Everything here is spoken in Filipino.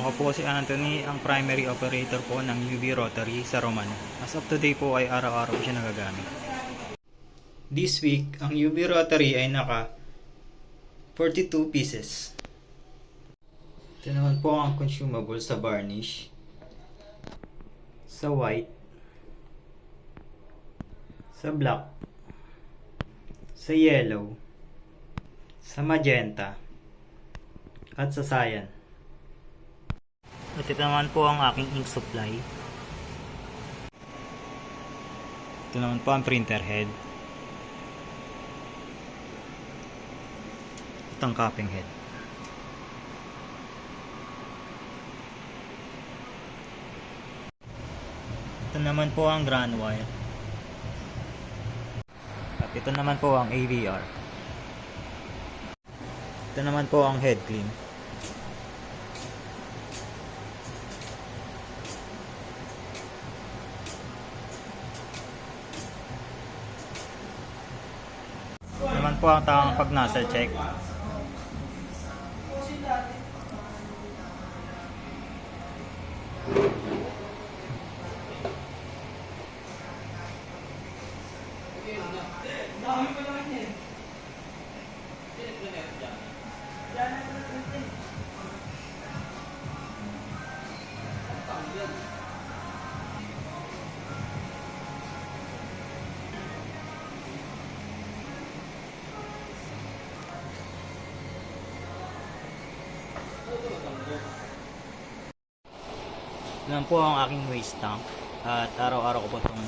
Ako po si Anthony, ang primary operator po ng UV Rotary sa Roman. As of today po ay araw-araw siya nagagamit. This week, ang UV Rotary ay naka 42 pieces. Ito naman po ang consumable sa varnish, sa white, sa black, sa yellow, sa magenta, at sa cyan. At ito naman po ang aking ink supply. Ito naman po ang printer head. Ito ang copying head. Ito naman po ang ground wire. At ito naman po ang AVR. Ito naman po ang head clean. Ito naman po ang tamang pag nasa check. Yan po ang aking waste tank at araw-araw ko po itong